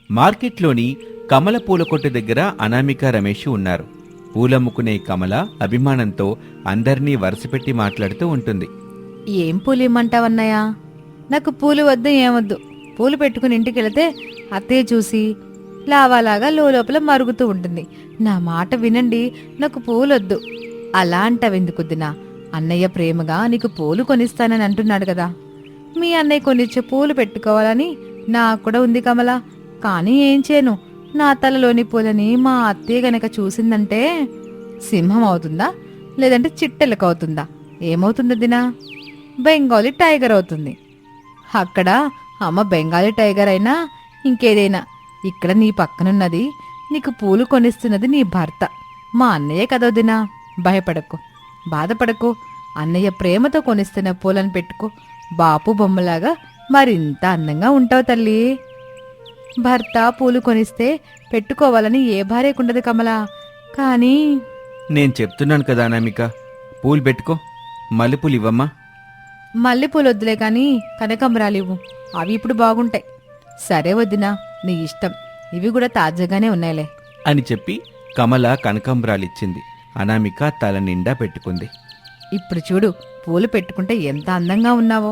మార్కెట్లోని కమల పూల కొట్టు దగ్గర అనామిక రమేష్ ఉన్నారు. పూలమ్ముకునే కమల అభిమానంతో అందర్నీ వరుసపెట్టి మాట్లాడుతూ ఉంటుంది. ఏం పూలు ఇమ్మంటావన్నయ్యా? నాకు పూలు వద్దు, ఏమొద్దు. పూలు పెట్టుకుని ఇంటికి వెళితే అత్తయ్య చూసి లావాలాగా లోపల మరుగుతూ ఉంటుంది. నా మాట వినండి, నాకు పూలొద్దు. అలా అంటావెందుకుద్దినా? అన్నయ్య ప్రేమగా నీకు పూలు కొనిస్తానని అంటున్నాడు కదా. మీ అన్నయ్య కొనిచ్చే పూలు పెట్టుకోవాలని నాకు కూడా ఉంది కమల. కానీ ఏం చేయను, నా తలలోని పూలని మా అత్తయ్య గనక చూసిందంటే సింహం అవుతుందా, లేదంటే చిట్టెలక అవుతుందా? ఏమవుతుంది దినా? బెంగాలీ టైగర్ అవుతుంది. అక్కడ అమ్మ బెంగాలీ టైగర్ అయినా ఇంకేదైనా, ఇక్కడ నీ పక్కనున్నది, నీకు పూలు కొనిస్తున్నది నీ భర్త, మా అన్నయ్య కదవుదినా. భయపడకు, బాధపడకు. అన్నయ్య ప్రేమతో కొనిస్తున్న పూలను పెట్టుకో. బాపు బొమ్మలాగా మరింత అందంగా ఉంటావు తల్లి. భర్త పూలు కొనిస్తే పెట్టుకోవాలని ఏ భార్యకుండదు కమలా. కానీ నేను చెప్తున్నాను కదా అనామిక, పూలు పెట్టుకో. మల్లెపూలు ఇవ్వమ్మా. మల్లెపూలు వద్దులే కానీ కనకంబరాలివ్వు, అవి ఇప్పుడు బాగుంటాయి. సరే వద్దినా, నీ ఇష్టం. ఇవి కూడా తాజాగానే ఉన్నాయిలే అని చెప్పి కమల కనకాంబరాలిచ్చింది. అనామిక తల నిండా పెట్టుకుంది. ఇప్పుడు చూడు, పూలు పెట్టుకుంటే ఎంత అందంగా ఉన్నావో.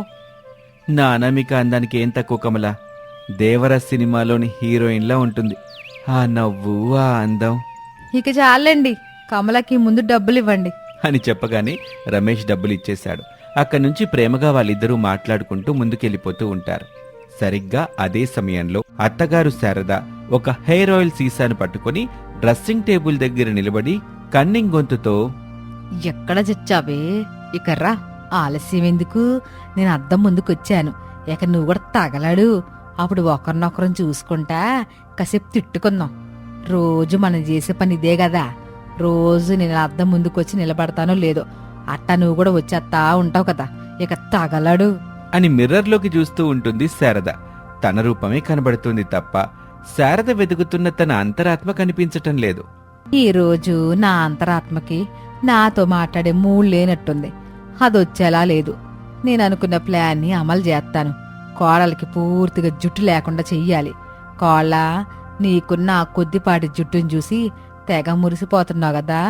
నా అనామిక అందానికి ఏం తక్కువ కమల? దేవర సినిమాలోని హీరోయిన్లా ఉంటుంది. ఆ నవ్వు, ఆ అందం. ఇక చాలండి, కమలకి ముందు డబ్బులు ఇవ్వండి అని చెప్పగానే రమేష్ డబ్బులు ఇచ్చేశాడు. అక్కడి నుంచి ప్రేమగా వాళ్ళిద్దరూ మాట్లాడుకుంటూ ముందుకెళ్ళిపోతూ ఉంటారు. సరిగ్గా అదే సమయంలో అత్తగారు శారద ఒక హెయిర్ ఆయిల్ సీసాను పట్టుకుని డ్రెస్సింగ్ టేబుల్ దగ్గర నిలబడి కన్నింగ్ గొంతుతో, ఎక్కడ చచ్చావే? ఇక రా, ఆలస్యం ఎందుకు? నేను అద్దం ముందుకొచ్చాను, ఇక నువ్వు కూడా తగలాడు. అప్పుడు ఒకరినొకరం చూసుకుంటా కాసేపు తిట్టుకుందాం. రోజు మనం చేసే పని ఇదే కదా. రోజు నేను అద్దం ముందుకొచ్చి నిలబడతానో లేదో, అట్టా నువ్వు కూడా వచ్చేస్తా ఉంటావు కదా, ఇక తగలడు అని మిర్రర్లోకి చూస్తూ ఉంటుంది శారద. తన రూపమే కనబడుతుంది తప్ప శారద వెతుకుతున్న తన అంతరాత్మ కనిపించటం లేదు. ఈరోజు నా అంతరాత్మకి నాతో మాట్లాడే మూడ్ లేనట్టుంది. అదొచ్చేలా లేదు. నేను అనుకున్న ప్లాన్ని అమలు చేస్తాను. కోడలికి పూర్తిగా జుట్టు లేకుండా చెయ్యాలి. కోళ్ళ, నీకున్న ఆ కొద్దిపాటి జుట్టును చూసి తెగ మురిసిపోతున్నావు కదా.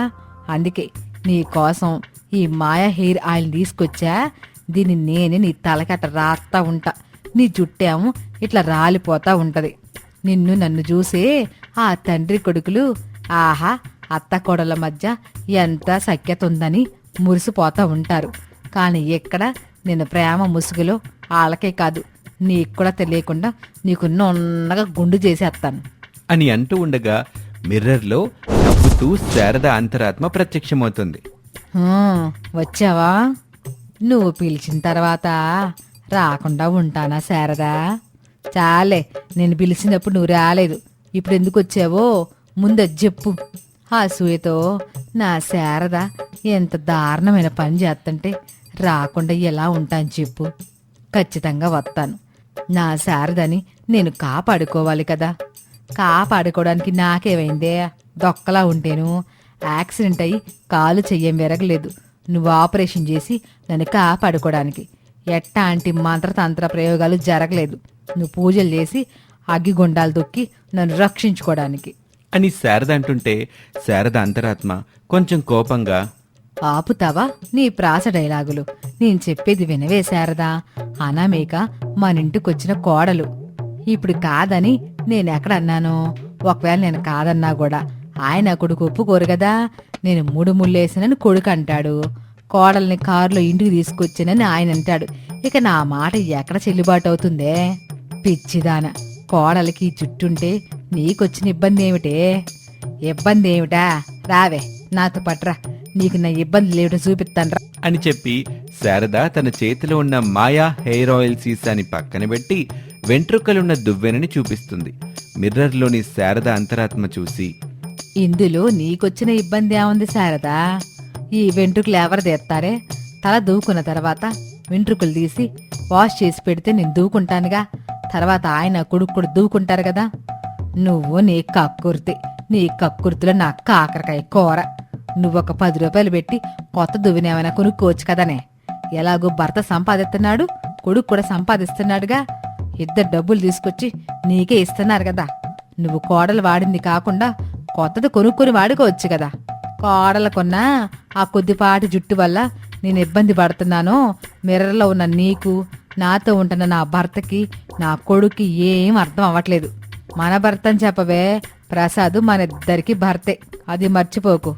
అందుకే నీకోసం ఈ మాయా హెయిర్ ఆయిల్ తీసుకొచ్చా. దీన్ని నేనే నీ తలకట్ట రాస్తా ఉంటా. నీ జుట్టేమో ఇట్లా రాలిపోతా ఉంటది. నిన్ను నన్ను చూసే ఆ తండ్రి కొడుకులు ఆహా అత్త కోడల మధ్య ఎంత సఖ్యత ఉందని మురిసిపోతా ఉంటారు. కానీ ఎక్కడ నేను ప్రేమ ముసుగులో వాళ్ళకే కాదు, నీకు కూడా తెలియకుండా నీకు నున్నగా గుండు చేసేస్తాను అని అంటూ ఉండగా మిర్రర్లో నవ్వుతూ శారద అంతరాత్మ ప్రత్యక్షమవుతుంది. వచ్చావా? నువ్వు పిలిచిన తర్వాత రాకుండా ఉంటానా శారదా? చాలే, నేను పిలిచినప్పుడు నువ్వు రాలేదు. ఇప్పుడు ఎందుకు వచ్చావో ముందది చెప్పు. ఆ సూయతో నా శారద ఎంత దారుణమైన పని చేస్తుంటే రాకుండా ఎలా ఉంటాను చెప్పు. ఖచ్చితంగా వస్తాను. నా శారదని నేను కాపాడుకోవాలి కదా. కాపాడుకోవడానికి నాకేమైందే? దొక్కలా ఉంటేను యాక్సిడెంట్ అయ్యి కాలు చెయ్యం విరగలేదు. నువ్వు ఆపరేషన్ చేసి నన్ను కాపాడుకోవడానికి ఎట్టాంటి మంత్రతంత్ర ప్రయోగాలు జరగలేదు. నువ్వు పూజలు చేసి అగ్గిగుండాలు దొక్కి నన్ను రక్షించుకోవడానికి అని శారద అంటుంటే శారద అంతరాత్మ కొంచెం కోపంగా, ఆపుతావా నీ ప్రాస డైలాగులు? నేను చెప్పేది వినవే శారదా. అనామేక మనింటికొచ్చిన కోడలు. ఇప్పుడు కాదని నేనెక్కడన్నాను? ఒకవేళ నేను కాదన్నా కూడా ఆయన కొడుకు ఒప్పుకోరు కదా. నేను 3 ముళ్ళేసానని కొడుకు అంటాడు. కోడల్ని కారులో ఇంటికి తీసుకొచ్చానని ఆయన అంటాడు. ఇక నా మాట ఎక్కడ చెల్లుబాటు అవుతుందే? పిచ్చిదాన, కోడలికి జుట్టుంటే నీకొచ్చిన ఇబ్బంది ఏమిటే? ఇబ్బంది ఏమిటా? రావే నాతో పట్రా, నీకు నా ఇబ్బంది లేవిటో చూపిస్తాన్రా అని చెప్పి శారద తన చేతిలో ఉన్న మాయా హెయిర్ ఆయిల్ సీసాని పక్కన పెట్టి వెంట్రుకలున్న దువ్వెనని చూపిస్తుంది. మిర్రర్లోని శారద అంతరాత్మ చూసి, ఇందులో నీకొచ్చిన ఇబ్బంది ఏముంది శారదా? ఈ వెంట్రుకలు ఎవరు తీస్తారే? తల దూకున్న తర్వాత వెంట్రుకలు తీసి వాష్ చేసి పెడితే నేను దూకుంటానుగా. తర్వాత ఆయన కొడుకు కూడా దూకుంటారు కదా. నువ్వు నీ కక్కుర్తి, నీ కక్కుర్తిలో నా కాకరకాయ కూర. నువ్వొక 10 రూపాయలు పెట్టి కొత్త దువ్వెనేమైనా కొనుక్కోవచ్చు కదనే. ఎలాగో భర్త సంపాదిస్తున్నాడు, కొడుకు కూడా సంపాదిస్తున్నాడుగా. ఇద్దరు డబ్బులు తీసుకొచ్చి నీకే ఇస్తున్నారు కదా. నువ్వు కోడలు వాడింది కాకుండా కొత్తది కొనుక్కొని వాడుకోవచ్చు కదా. కోడలు కొన్నా ఆ కొద్దిపాటి జుట్టు వల్ల నేను ఇబ్బంది పడుతున్నానో మిర్రర్లో ఉన్న నీకు, నాతో ఉంటున్న నా భర్తకి, నా కొడుక్కి ఏం అర్థం అవ్వట్లేదు. మన భర్త అని చెప్పవే, ప్రసాద్ మన ఇద్దరికి భర్తే, అది మర్చిపోకు.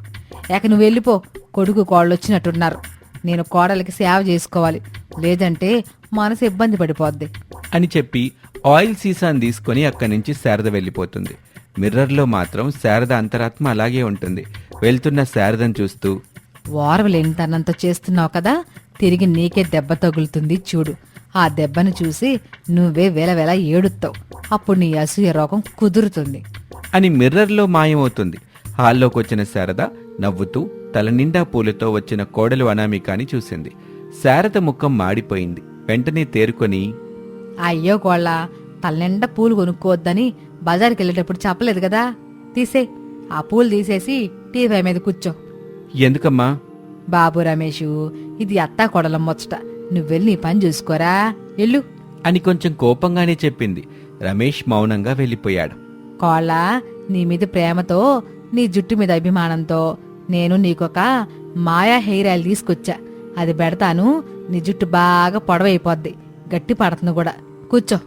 ఇక నువ్వు వెళ్ళిపో, కొడుకు కోళ్ళొచ్చినట్టున్నారు. నేను కోడలికి సేవ చేసుకోవాలి, లేదంటే మనసు ఇబ్బంది పడిపోద్ది అని చెప్పి ఆయిల్ సీసాను తీసుకొని అక్కడి నుంచి శారద వెళ్ళిపోతుంది. మిర్రర్లో మాత్రం శారద అంతరాత్మ అలాగే ఉంటుంది. వెళ్తున్న శారదను చూస్తూ, ఓర్వలేనితనంతో చేస్తున్నావు కదా, తిరిగి నీకే దెబ్బ తగులుతుంది చూడు. ఆ దెబ్బను చూసి నువ్వే వెలవెల ఏడుస్తావు. అప్పుడు నీ అసూయ రోగం కుదురుతుంది అని మిర్రర్లో మాయమవుతుంది. హాల్లోకి వచ్చిన శారద నవ్వుతూ తలనిండా పూలతో వచ్చిన కోడలు అనామికాని చూసింది. శారద ముఖం మాడిపోయింది. వెంటనే తేరుకొని, అయ్యో కోళ్ళ, తలనిండా పూలు కొనుక్కోవద్దని బజార్కి వెళ్ళేటప్పుడు చెప్పలేదు కదా, తీసే ఆ పూలు తీసేసి టీవీ మీద కూర్చో. ఎందుకమ్మా? బాబు రమేషు, ఇది అత్తా కొడలం ముచ్చట, నువ్వెళ్ళి నీ పని చూసుకోరా, ఎల్లు అని కొంచెం కోపంగానే చెప్పింది. రమేష్ మౌనంగా వెళ్ళిపోయాడు. కోళ్ళ, నీ మీద ప్రేమతో, నీ జుట్టు మీద అభిమానంతో నేను నీకొక మాయా హెయిర్ ఆయిల్ తీసుకొచ్చా. అది పెడతాను, నీ జుట్టు బాగా పొడవైపోద్ది, గట్టి పడుతుంది కూడా, కూర్చో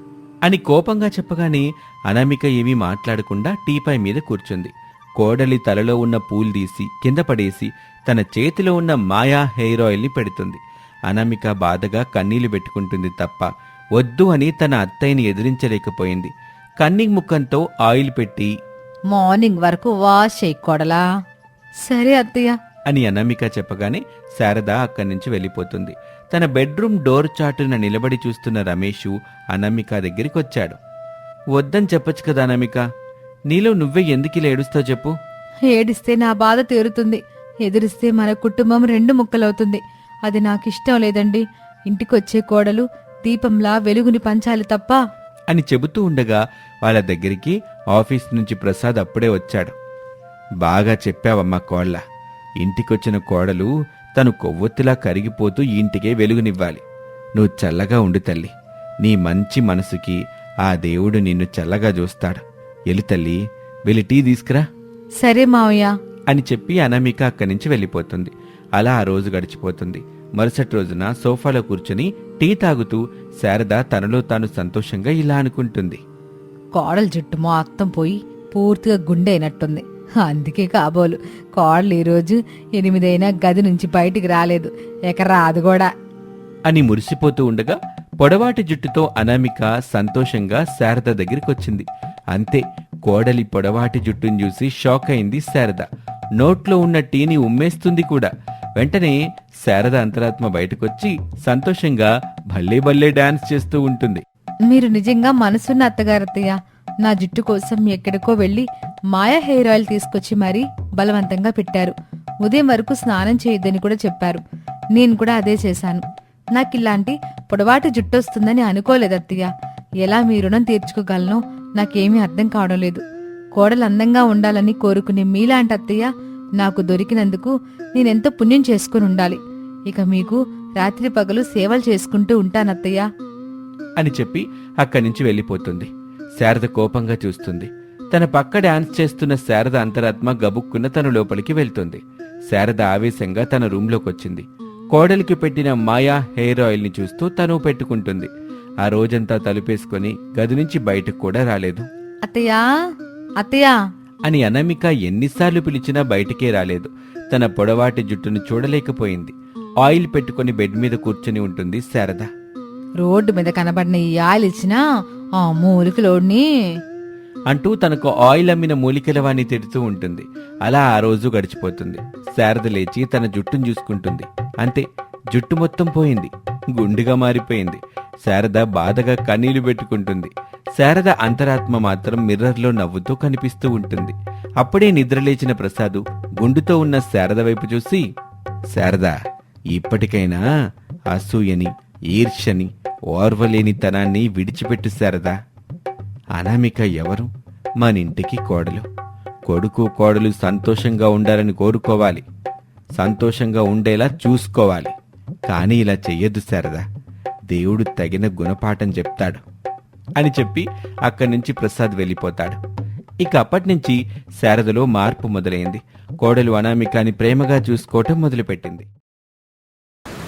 అని కోపంగా చెప్పగానే అనామిక ఏమీ మాట్లాడకుండా టీపై మీద కూర్చుంది. కోడలి తలలో ఉన్న పూలు తీసి కింద పడేసి తన చేతిలో ఉన్న మాయా హెయిర్ ఆయిల్ని పెడుతుంది. అనామిక బాధగా కన్నీళ్లు పెట్టుకుంటుంది తప్ప వద్దు అని తన అత్తయ్యని ఎదిరించలేకపోయింది. కన్నింగ్ ముఖంతో ఆయిల్ పెట్టి, మార్నింగ్ వరకు వాష్ చేయకూడలా. సరే అత్తయ్య అని అనామిక చెప్పగానే శారద అక్కడి నుంచి వెళ్ళిపోతుంది. తన బెడ్రూమ్ డోర్ చాటున నిలబడి చూస్తున్న రమేషు అనామిక దగ్గరికి వచ్చాడు. వద్దని చెప్పొచ్చు కదా అనామిక, నీలో నువ్వే ఎందుకిలా ఏడుస్తావు చెప్పు. ఏడిస్తే నా బాధ తీరుతుంది, ఎదిరిస్తే మన కుటుంబం రెండు ముక్కలవుతుంది. అది నాకిష్టం లేదండి. ఇంటికొచ్చే కోడలు దీపంలా వెలుగుని పంచాలి తప్ప అని చెబుతూ ఉండగా వాళ్ళ దగ్గరికి ఆఫీస్ నుంచి ప్రసాద్ అప్పుడే వచ్చాడు. బాగా చెప్పావమ్మా కోళ్ళ, ఇంటికొచ్చిన కోడలు తను కొవ్వొత్తిలా కరిగిపోతూ ఈ ఇంటికే వెలుగునివ్వాలి. నువ్వు చల్లగా ఉండు తల్లి, నీ మంచి మనసుకి ఆ దేవుడు నిన్ను చల్లగా చూస్తాడు. ఎలి తల్లి, వెళ్ళి టీ తీసుకురా సరే మావయ్య అని చెప్పి అనామిక అక్కడి నుంచి వెళ్ళిపోతుంది. అలా ఆ రోజు గడిచిపోతుంది. మరుసటి రోజున సోఫాలో కూర్చుని టీ తాగుతూ శారద తనలో తాను సంతోషంగా ఇలా అనుకుంటుంది. కోడల జుట్టు మొత్తం పోయి పూర్తిగా గుండె అయినట్టుంది. అందుకే కాబోలు కోడలు ఈరోజు 8 అయినా గది నుంచి బయటికి రాలేదు, ఇక రాదు కూడా అని మురిసిపోతూ ఉండగా పొడవాటి జుట్టుతో అనామిక సంతోషంగా శారద దగ్గరికొచ్చింది. అంతే, కోడలి పొడవాటి జుట్టును చూసి షాక్ అయింది శారద. నోట్లో ఉన్న టీని ఉమ్మేస్తుంది కూడా. వెంటనే శారద అంతరాత్మ బయటకొచ్చి సంతోషంగా భల్లే భల్లే డాన్స్ చేస్తూ ఉంటుంది. మీరు నిజంగా మనసున్న అత్తగారత్తయ్య. నా జుట్టు కోసం ఎక్కడికో వెళ్లి మాయా హెయిర్ ఆయిల్ తీసుకొచ్చి మరీ బలవంతంగా పెట్టారు. ఉదయం వరకు స్నానం చేయొద్దని కూడా చెప్పారు. నేను కూడా అదే చేశాను. నాకిలాంటి పొడవాటి జుట్టు వస్తుందని అనుకోలేదత్తయ్య. ఎలా మీ రుణం తీర్చుకోగలనో నాకేమీ అర్థం కావడం లేదు. కోడలు అందంగా ఉండాలని కోరుకునే మీలాంటి అత్తయ్య నాకు దొరికినందుకు నేనెంతో పుణ్యం చేసుకుని ఉండాలి. ఇక మీకు రాత్రి పగలు సేవలు చేసుకుంటూ ఉంటానత్తయ్య అని చెప్పి అక్కడి నుంచి వెళ్ళిపోతుంది. శారద కోపంగా చూస్తుంది. తన పక్క డాన్స్ చేస్తున్న శారద అంతరాత్మ గబుక్కున్న తన లోపలికి వెళ్తుంది. శారద ఆవేశంగా తన రూంలోకొచ్చింది. కోడలికి పెట్టిన మాయా హెయిర్ ఆయిల్ ని చూస్తూ తను పెట్టుకుంటుంది. ఆ రోజంతా తలుపేసుకుని గది నుంచి బయటకు కూడా రాలేదు. అత్తయ్యా అత్తయ్యా అని అనామిక ఎన్నిసార్లు పిలిచినా బయటికే రాలేదు. తన పొడవాటి జుట్టును చూడలేకపోయింది. ఆయిల్ పెట్టుకుని బెడ్ మీద కూర్చుని ఉంటుంది శారద. రోడ్డు మీద కనబడిన ఈ ఆయిల్ ఇచ్చినా ఆ మూలికలోడ్ని అంటూ తనకు ఆయిల్ అమ్మిన మూలికలవాణ్ణి తిడుతూ ఉంటుంది. అలా ఆ రోజు గడిచిపోతుంది. శారద లేచి తన జుట్టును చూసుకుంటుంది. అంతే, జుట్టు మొత్తం పోయింది, గుండుగా మారిపోయింది. శారద బాధగా కన్నీళ్లు పెట్టుకుంటుంది. శారద అంతరాత్మ మాత్రం మిర్రర్లో నవ్వుతూ కనిపిస్తూ ఉంటుంది. అప్పుడే నిద్రలేచిన ప్రసాదు గుండుతో ఉన్న శారద వైపు చూసి, శారద, ఇప్పటికైనా అసూయని, ఈర్ష్యని, ఓర్వలేనితనాన్ని విడిచిపెట్టు శారద. అనామిక ఎవరు? మనింటికి కోడలు. కొడుకు కోడలు సంతోషంగా ఉండాలని కోరుకోవాలి, సంతోషంగా ఉండేలా చూసుకోవాలి. కానీ ఇలా చెయ్యొద్దు శారద, దేవుడు తగిన గుణపాఠం చెప్తాడు అని చెప్పి అక్కడి నుంచి ప్రసాద్ వెళ్ళిపోతాడు. ఇక అప్పటినుంచి శారదలో మార్పు మొదలైంది. కోడలు అనామికని ప్రేమగా చూసుకోవటం మొదలుపెట్టింది.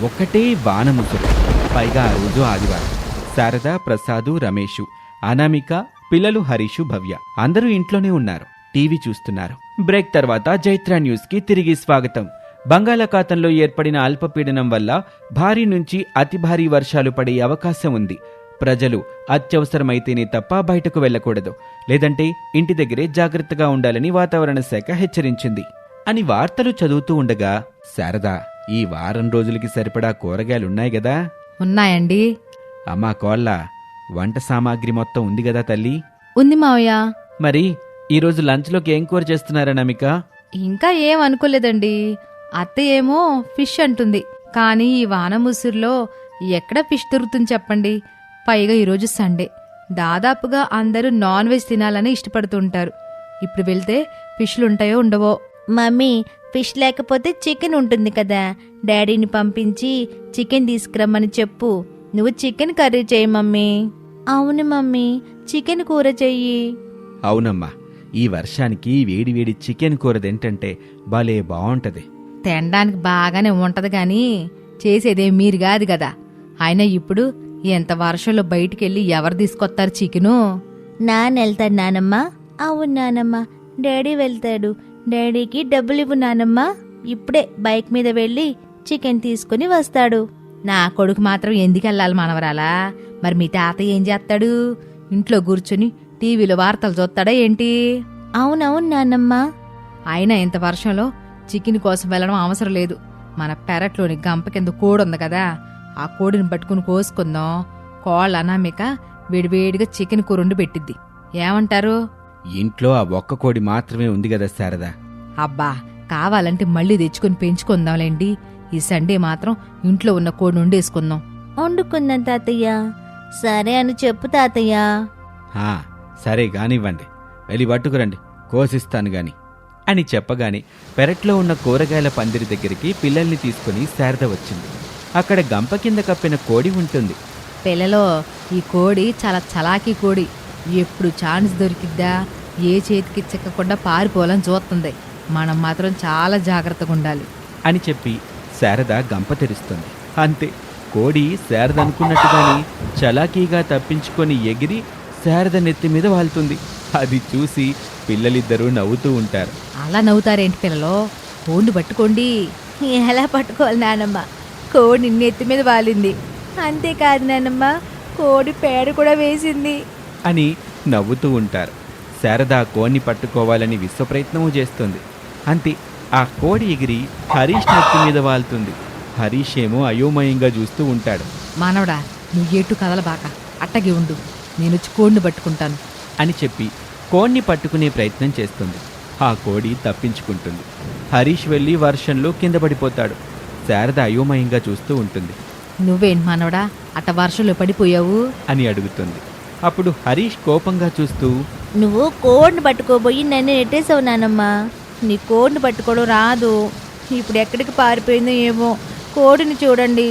ఒకటే వానముసురు, పైగా ఆ రోజు ఆదివారం. శారద, ప్రసాదు, రమేషు, అనామిక, పిల్లలు హరీషు, భవ్య అందరూ ఇంట్లోనే ఉన్నారు. టీవీ చూస్తున్నారు. బ్రేక్ తర్వాత జైత్ర న్యూస్ కి తిరిగి స్వాగతం. బంగాళాఖాతంలో ఏర్పడిన అల్పపీడనం వల్ల భారీ నుంచి అతి భారీ వర్షాలు పడే అవకాశం ఉంది. ప్రజలు అత్యవసరమైతేనే తప్ప బయటకు వెళ్లకూడదు, లేదంటే ఇంటి దగ్గరే జాగ్రత్తగా ఉండాలని వాతావరణ శాఖ హెచ్చరించింది అని వార్తలు చదువుతూ ఉండగా, శారదా, ఈ వారం రోజులకి సరిపడా కూరగాయలున్నాయి గదా? ఉన్నాయండి. అమ్మా కోళ్ళ, వంట సామాగ్రి మొత్తం ఉంది గదా తల్లి? ఉంది మావయ్య. మరి ఈరోజు లంచ్లోకి ఏం కూర చేస్తున్నారనమిక? ఇంకా ఏం అనుకోలేదండి. అత్తయ్య ఏమో ఫిష్ అంటుంది, కానీ ఈ వాన ముసురులో ఎక్కడ ఫిష్ దొరుకుతుంది చెప్పండి? పైగా ఈరోజు సండే, దాదాపుగా అందరూ నాన్ వెజ్ తినాలని ఇష్టపడుతుంటారు. ఇప్పుడు వెళ్తే ఫిష్లుంటాయో ఉండవో. మమ్మీ, ఫిష్ లేకపోతే చికెన్ ఉంటుంది కదా, డాడీని పంపించి చికెన్ తీసుకురమ్మని చెప్పు. నువ్వు చికెన్ కర్రీ చేయి మమ్మీ. అవును మమ్మీ, చికెన్ కూర చెయ్యి. అవునమ్మా, ఈ వర్షానికి వేడివేడి చికెన్ కూర తింటంటే భలే బావుంటది. తినడానికి బాగానే ఉంటది గాని చేసేదే మీరు కాదు కదా. అయినా ఇప్పుడు ఎంత వర్షంలో బయటికెళ్ళి ఎవరు తీసుకొస్తారు చికెను? నాన్న వెళ్తాడు నానమ్మ. అవును నానమ్మ, డాడీ వెళ్తాడు. డాడీకి డబ్బులు ఇవ్వు నానమ్మ. ఇప్పుడే బైక్ మీద వెళ్ళి చికెన్ తీసుకుని వస్తాడు. నా కొడుకు మాత్రం ఎందుకు వెళ్ళాలి మనవరాలా? మరి మీ తాతయ్య ఏం చేస్తాడు? ఇంట్లో కూర్చుని టీవీలో వార్తలు చూస్తాడా ఏంటి? అవునవును నానమ్మ. అయినా ఇంత వర్షంలో చికెన్ కోసం వెళ్ళడం అవసరం లేదు. మన పెరట్లోని గంప కింద కోడి ఉంది కదా, ఆ కోడిని పట్టుకుని కోసుకుందాం. కోళ్ళ అనామిక వేడివేడిగా చికెన్ కూర వండి పెట్టిద్ది. ఏమంటారు? ఇంట్లో ఆ ఒక్క కోడి మాత్రమే ఉంది కదా శారదా? అబ్బా, కావాలంటే మళ్ళీ తెచ్చుకుని పెంచుకుందాంలేండి. ఈ సండే మాత్రం ఇంట్లో ఉన్న కోడి వండేసుకుందాం. వండుకుందాం తాతయ్య. సరే అని చెప్పు తాతయ్య. సరే గానివ్వండి, వెళ్ళి పట్టుకురండి, కోసిస్తాను గాని అని చెప్పగానే పెరట్లో ఉన్న కూరగాయల పందిరి దగ్గరికి పిల్లల్ని తీసుకుని శారద వచ్చింది. అక్కడ గంప కింద కప్పిన కోడి ఉంటుంది. పిల్లలో, ఈ కోడి చాలా చలాకీ కోడి. ఎప్పుడు ఛాన్స్ దొరికిద్దా ఏ చేతికి చిక్కకుండా పారిపోవాలని చూస్తుంది. మనం మాత్రం చాలా జాగ్రత్తగా ఉండాలి అని చెప్పి శారద గంప తెరుస్తుంది. అంతే, కోడి శారద అనుకున్నట్టుగాని చలాకీగా తప్పించుకొని ఎగిరి శారద నెత్తి మీద వాలుతుంది. అది చూసి పిల్లలిద్దరూ నవ్వుతూ ఉంటారు. అలా నవ్వుతారేంటి పిల్లలో? కోడిని పట్టుకోండి. ఎలా పట్టుకోవాలి నానమ్మ? కోడి నెత్తి మీద వాలింది. అంతేకాదు నానమ్మ, కోడి పేడ కూడా వేసింది అని నవ్వుతూ ఉంటారు. శారద ఆ కోడిని పట్టుకోవాలని విశ్వప్రయత్నమూ చేస్తుంది. అంతే, ఆ కోడి ఎగిరి హరీష్ నెత్తి మీద వాలుతుంది. హరీష్ ఏమో అయోమయంగా చూస్తూ ఉంటాడు. మానవడా, నువ్వు ఎటు కదలబాక, అట్టగే ఉండు, నేనొచ్చి కోడిని పట్టుకుంటాను అని చెప్పి కోడిని పట్టుకునే ప్రయత్నం చేస్తుంది. ఆ కోడి తప్పించుకుంటుంది. హరీష్ వెళ్ళి వర్షంలో కింద పడిపోతాడు. శారద అయోమయంగా చూస్తూ ఉంటుంది. నువ్వేంటి మానవడా అట్ట వర్షంలో పడిపోయావు అని అడుగుతుంది. అప్పుడు హరీష్ కోపంగా చూస్తూ, నువ్వు కోడిని పట్టుకోబోయి నన్ను నెట్టేసావు నానమ్మ. నీ కోడిని పట్టుకోవడం రాదు. ఇప్పుడు ఎక్కడికి పారిపోయిందో ఏమో, కోడిని చూడండి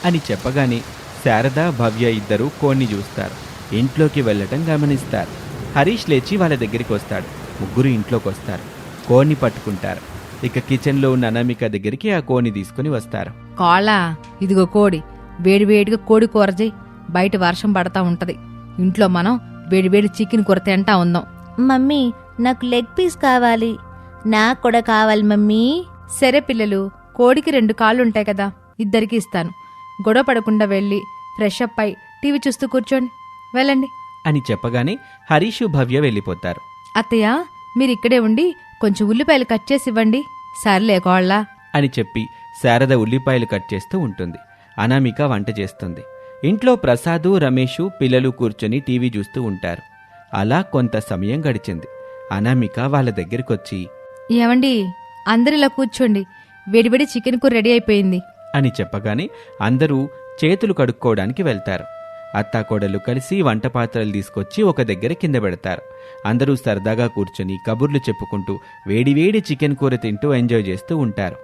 అని చెప్పగానే శారద, భవ్య ఇద్దరూ కోడిని చూస్తారు. ఇంట్లోకి వెళ్ళటం గమనిస్తారు. హరీష్ లేచి వాళ్ళ దగ్గరికి వస్తాడు. ముగ్గురు ఇంట్లోకి వస్తారు. కోడిని పట్టుకుంటారు. ఇక కిచెన్లో ఉన్న అనామిక దగ్గరికి ఆ కోడిని తీసుకుని వస్తారు. కోళ్ళ, ఇదిగో కోడి, వేడివేడిగా కోడి కూర చేయి. బయట వర్షం పడతా ఉంటది. ఇంట్లో మనం వేడివేడి చికెన్ కూర తింటా ఉందాం. మమ్మీ, నాకు లెగ్ పీస్ కావాలి. నాకు కూడా కావాలి మమ్మీ. సరే పిల్లలు, కోడికి 2 కాళ్ళుంటాయి కదా, ఇద్దరికి ఇస్తాను. గొడవ పడకుండా వెళ్ళి ఫ్రెష్ అప్ అయి టీవీ చూస్తూ కూర్చోండి, వెళ్ళండి అని చెప్పగానే హరీషు, భవ్య వెళ్ళిపోతారు. అత్తయ్య, మీరిక్కడే ఉండి కొంచెం ఉల్లిపాయలు కట్ చేసి ఇవ్వండి. సర్లే కోళ్ళ అని చెప్పి శారద ఉల్లిపాయలు కట్ చేస్తూ ఉంటుంది. అనామిక వంట చేస్తుంది. ఇంట్లో ప్రసాదు, రమేషు, పిల్లలు కూర్చొని టీవీ చూస్తూ ఉంటారు. అలా కొంత సమయం గడిచింది. అనామిక వాళ్ళ దగ్గరికొచ్చి, ఏమండి, అందరిలా కూర్చోండి, వేడివేడి చికెన్ కూర రెడీ అయిపోయింది అని చెప్పగానే అందరూ చేతులు కడుక్కోవడానికి వెళ్తారు. అత్తాకోడలు కలిసి వంట పాత్రలు తీసుకొచ్చి ఒక దగ్గర కింద పెడతారు. అందరూ సరదాగా కూర్చొని కబుర్లు చెప్పుకుంటూ వేడివేడి చికెన్ కూర తింటూ ఎంజాయ్ చేస్తూ ఉంటారు.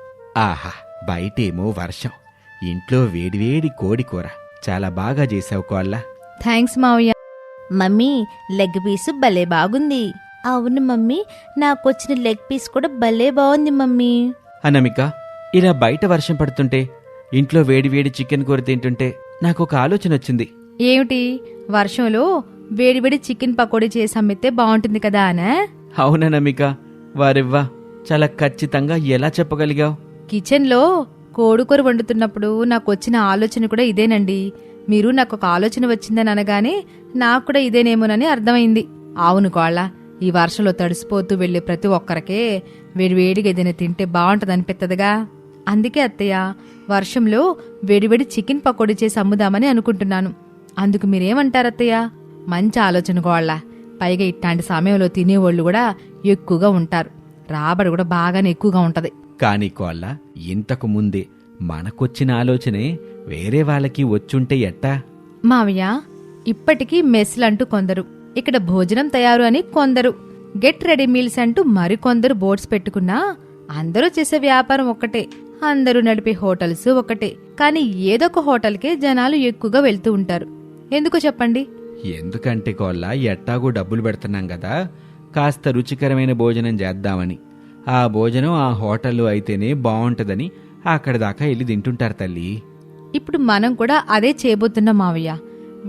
ఆహా, బయటేమో వర్షం, ఇంట్లో వేడివేడి కోడి కూర. చాలా బాగా చేసావు కోళ్ళ. థ్యాంక్స్ మావయ్య. మమ్మీ, లెగ్ పీసు భలే బాగుంది. అవును మమ్మీ, నాకొచ్చిన లెగ్ పీస్ కూడా భలే బాగుంది మమ్మీ. అనామిక, ఇలా బయట వర్షం పడుతుంటే ఇంట్లో వేడివేడి చికెన్ కూర తింటుంటే నాకు ఒక ఆలోచన వచ్చింది. ఏమిటి? వర్షంలో వేడివేడి చికెన్ పకోడీ చేసి అమ్మితే బాగుంటుంది కదా అనే? అవుననమిక, వారెవ్వా, చాలా ఖచ్చితంగా ఎలా చెప్పగలిగావు? కిచెన్లో కోడికూర వండుతున్నప్పుడు నాకు వచ్చిన ఆలోచన కూడా ఇదేనండి. మీరు నాకు ఒక ఆలోచన వచ్చిందని అనగానే నాకు కూడా ఇదేనేమోనని అర్థమైంది. అవును కోళ్ళ, ఈ వర్షంలో తడిసిపోతూ వెళ్లే ప్రతి ఒక్కరికే వేడివేడిగా ఏదైనా తింటే బాగుంటదనిపిత్తదిగా. అందుకే అత్తయ్య, వర్షంలో వేడివేడి చికెన్ పకోడీ చేసి అమ్ముదామని అనుకుంటున్నాను. అందుకు మీరేమంటారు అత్తయ్య? మంచి ఆలోచన కోళ్ళ. పైగా ఇట్లాంటి సమయంలో తినేవాళ్ళు కూడా ఎక్కువగా ఉంటారు, రాబడి కూడా బాగానే ఎక్కువగా ఉంటది. కాని కోళ్ళ, ఇంతకు ముందే మనకొచ్చిన ఆలోచనే వేరే వాళ్ళకి వచ్చుంటే ఎట్టా? మావయ్య, ఇప్పటికీ మెస్లంటూ కొందరు, ఇక్కడ భోజనం తయారు అని కొందరు, గెట్ రెడీ మీల్స్ అంటూ మరికొందరు బోర్డ్స్ పెట్టుకున్నా అందరూ చేసే వ్యాపారం ఒక్కటే, అందరూ నడిపే హోటల్స్ ఒకటే. కానీ ఏదొక హోటల్కే జనాలు ఎక్కువగా వెళ్తూ ఉంటారు. ఎందుకు చెప్పండి? ఎందుకంటే కోళ్ళ, ఎట్టాగూ డబ్బులు పెడుతున్నాం కదా, కాస్త రుచికరమైన భోజనం చేద్దామని. ఆ భోజనం ఆ హోటల్లో అయితేనే బాగుంటదని అక్కడి దాకా వెళ్ళి తింటుంటారు తల్లి. ఇప్పుడు మనం కూడా అదే చేయబోతున్నాం మావయ్య.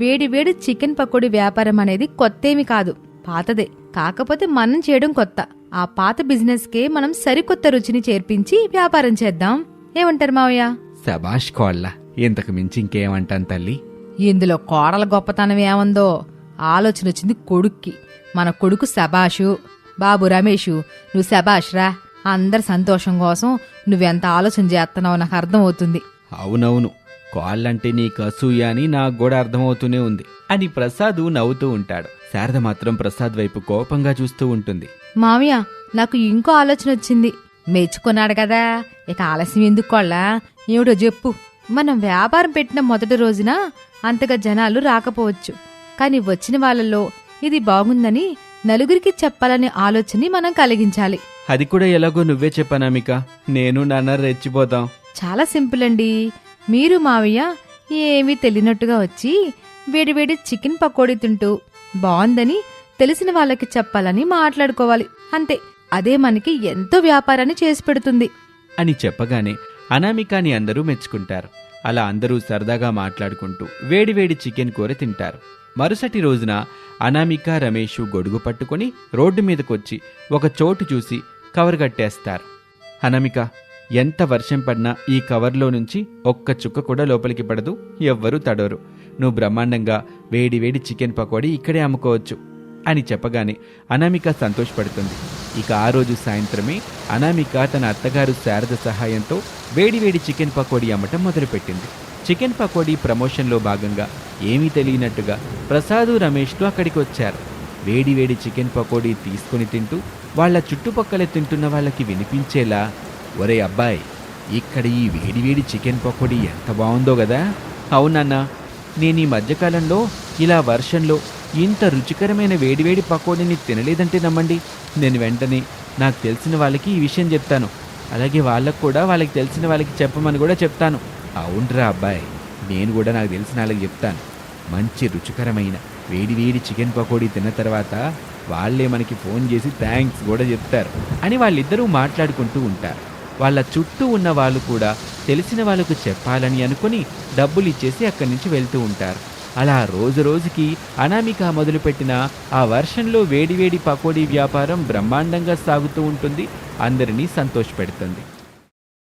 వేడి వేడి చికెన్ పకోడీ వ్యాపారం అనేది కొత్తేమి కాదు, పాతదే. కాకపోతే మనం చేయడం కొత్త. ఆ పాత బిజినెస్ కే మనం సరికొత్త రుచిని చేర్పించి వ్యాపారం చేద్దాం. ఏమంటారు మావయ్య? శబాష్ కోళ్ళ, ఇంతకు మించి ఇంకేమంటాను తల్లి. ఇందులో కోడల గొప్పతనం ఏముందో? ఆలోచన వచ్చింది కొడుక్కి. మన కొడుకు శబాషు. బాబు రమేషు, నువ్వు శబాష్ రా. అందరి సంతోషం కోసం నువ్వెంత ఆలోచన చేస్తున్నావో నాకు అర్థమవుతుంది. అవునవును, కోళ్ళంటే నీకు అసూయ అని నాకు కూడా అర్థమవుతూనే ఉంది అని ప్రసాద్ నవ్వుతూ ఉంటాడు. శారద మాత్రం ప్రసాద్ వైపు కోపంగా చూస్తూ ఉంటుంది. మావయ్య, నాకు ఇంకో ఆలోచన వచ్చింది. మెచ్చుకున్నాడు కదా, ఇక ఆలస్యం ఎందుకు కొళ్ళా? ఏమిటో చెప్పు. మనం వ్యాపారం పెట్టిన మొదటి రోజున అంతగా జనాలు రాకపోవచ్చు, కానీ వచ్చిన వాళ్ళల్లో ఇది బాగుందని నలుగురికి చెప్పాలనే ఆలోచనని మనం కలిగించాలి. అది కూడా ఎలాగో నువ్వే చెప్పానామిక, నేను నాన్న రెచ్చిపోతాం. చాలా సింపుల్ అండి. మీరు మావయ్య ఏమీ తెలియనట్టుగా వచ్చి వేడివేడి చికెన్ పకోడీ తింటూ బాగుందని తెలిసిన వాళ్ళకి చెప్పాలని మాట్లాడుకోవాలి. అంతే, అదే మనకి ఎంతో వ్యాపారాన్ని చేసి పెడుతుంది అని చెప్పగానే అనామికాని అందరూ మెచ్చుకుంటారు. అలా అందరూ సరదాగా మాట్లాడుకుంటూ వేడివేడి చికెన్ కూర తింటారు. మరుసటి రోజున అనామిక, రమేష్ గొడుగు పట్టుకుని రోడ్డు మీదకొచ్చి ఒక చోటు చూసి కవర్ కట్టేస్తారు. అనామిక, ఎంత వర్షం పడినా ఈ కవర్లో నుంచి ఒక్క చుక్క కూడా లోపలికి పడదు, ఎవ్వరూ తడోరు. నువ్వు బ్రహ్మాండంగా వేడివేడి చికెన్ పకోడీ ఇక్కడే అమ్ముకోవచ్చు అని చెప్పగానే అనామిక సంతోషపడుతుంది. ఇక ఆ రోజు సాయంత్రమే అనామిక తన అత్తగారు శారద సహాయంతో వేడివేడి చికెన్ పకోడీ అమ్మటం మొదలుపెట్టింది. చికెన్ పకోడీ ప్రమోషన్లో భాగంగా ఏమీ తెలియనట్టుగా ప్రసాదు, రమేష్లు అక్కడికి వచ్చారు. వేడివేడి చికెన్ పకోడీ తీసుకుని తింటూ వాళ్ళ చుట్టుపక్కల తింటున్న వాళ్ళకి వినిపించేలా, ఒరే అబ్బాయి, ఇక్కడ ఈ వేడివేడి చికెన్ పకోడీ ఎంత బాగుందో కదా. అవునన్నా, నేను ఈ మధ్యకాలంలో ఇలా వర్షంలో ఇంత రుచికరమైన వేడివేడి పకోడీని తినలేదంటే నమ్మండి. నేను వెంటనే నాకు తెలిసిన వాళ్ళకి ఈ విషయం చెప్తాను, అలాగే వాళ్ళకు కూడా వాళ్ళకి తెలిసిన వాళ్ళకి చెప్పమని కూడా చెప్తాను. అవునరా అబ్బాయి, నేను కూడా నాకు తెలిసిన వాళ్ళకి చెప్తాను. మంచి రుచికరమైన వేడివేడి చికెన్ పకోడీ తిన్న తర్వాత వాళ్ళే మనకి ఫోన్ చేసి థ్యాంక్స్ కూడా చెప్తారు అని వాళ్ళిద్దరూ మాట్లాడుకుంటూ ఉంటారు. వాళ్ళ చుట్టూ ఉన్న వాళ్ళు కూడా తెలిసిన వాళ్ళకు చెప్పాలని అనుకుని డబ్బులు ఇచ్చేసి అక్కడి నుంచి వెళ్తూ ఉంటారు. అలా రోజు రోజుకి అనామిక మొదలుపెట్టిన ఆ వర్షంలో వేడివేడి పకోడీ వ్యాపారం బ్రహ్మాండంగా సాగుతూ ఉంటుంది, అందరినీ సంతోషపెడుతుంది.